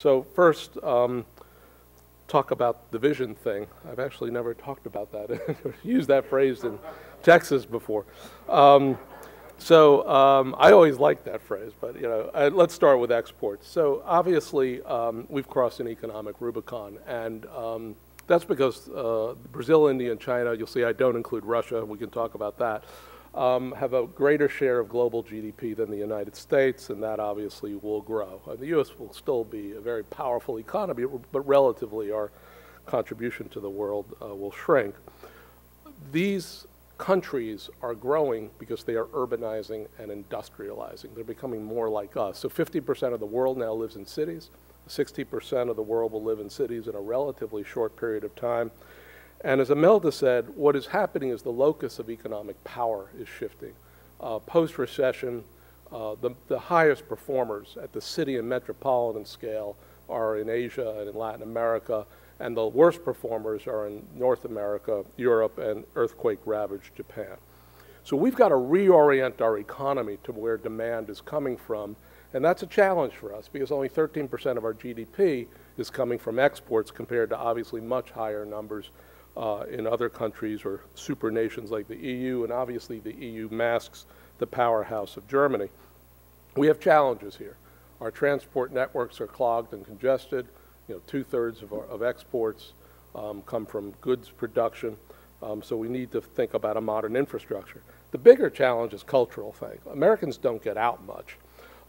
So first, talk about the vision thing. I've actually never talked about that, used that phrase in Texas before. I always liked that phrase, but let's start with exports. So obviously, we've crossed an economic Rubicon, and that's because Brazil, India, and China, you'll see I don't include Russia, we can talk about that, have a greater share of global GDP than the United States, and that obviously will grow. The U.S. will still be a very powerful economy, but relatively our contribution to the world will shrink. These countries are growing because they are urbanizing and industrializing. They're becoming more like us. So 50% of the world now lives in cities. 60% of the world will live in cities in a relatively short period of time. And as Imelda said, what is happening is the locus of economic power is shifting. Post-recession, the highest performers at the city and metropolitan scale are in Asia and in Latin America, and the worst performers are in North America, Europe, and earthquake-ravaged Japan. So we've got to reorient our economy to where demand is coming from, and that's a challenge for us because only 13% of our GDP is coming from exports compared to obviously much higher numbers in other countries or super nations like the EU, and obviously the EU masks the powerhouse of Germany. We have challenges here. Our transport networks are clogged and congested. Two-thirds of exports come from goods production, so we need to think about a modern infrastructure. The bigger challenge is cultural thing. Americans don't get out much.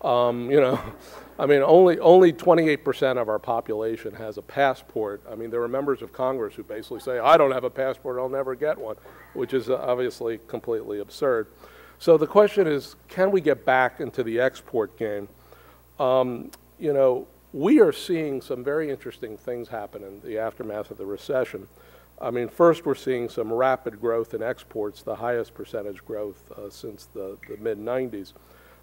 I mean, only 28% of our population has a passport. I mean, there are members of Congress who basically say, I don't have a passport, I'll never get one, which is obviously completely absurd. So the question is, can we get back into the export game? We are seeing some very interesting things happen in the aftermath of the recession. I mean, first we're seeing some rapid growth in exports, the highest percentage growth since the mid-90s.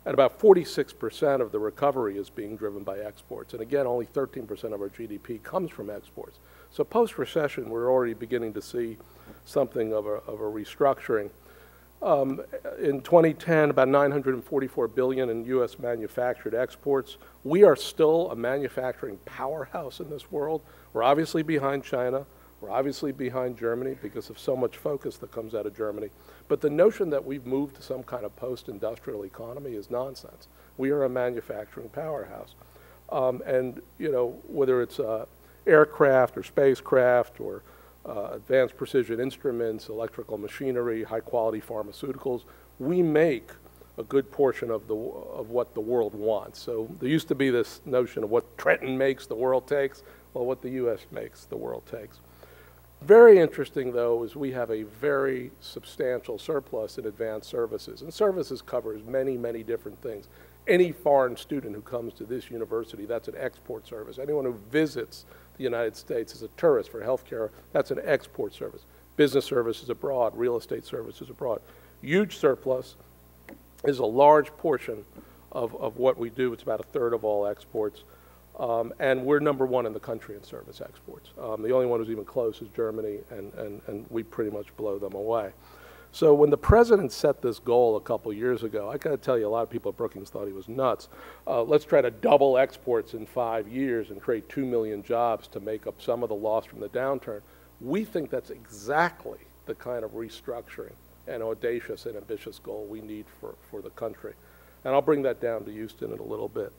And about 46% of the recovery is being driven by exports. And again, only 13% of our GDP comes from exports. So post-recession, we're already beginning to see something of a restructuring. In 2010, about $944 billion in U.S. manufactured exports. We are still a manufacturing powerhouse in this world. We're obviously behind China. We're obviously behind Germany because of so much focus that comes out of Germany. But the notion that we've moved to some kind of post-industrial economy is nonsense. We are a manufacturing powerhouse. Whether it's aircraft or spacecraft or advanced precision instruments, electrical machinery, high-quality pharmaceuticals, we make a good portion of what the world wants. So there used to be this notion of what Trenton makes, the world takes. Well, what the U.S. makes, the world takes. Very interesting, though, is we have a very substantial surplus in advanced services. And services covers many, many different things. Any foreign student who comes to this university, that's an export service. Anyone who visits the United States as a tourist for healthcare, that's an export service. Business services abroad, real estate services abroad. Huge surplus is a large portion of what we do. It's about a third of all exports. And we're number one in the country in service exports. The only one who's even close is Germany, and we pretty much blow them away. So when the president set this goal a couple years ago, I got to tell you, a lot of people at Brookings thought he was nuts. Let's try to double exports in 5 years and create 2 million jobs to make up some of the loss from the downturn. We think that's exactly the kind of restructuring and audacious and ambitious goal we need for the country. And I'll bring that down to Houston in a little bit.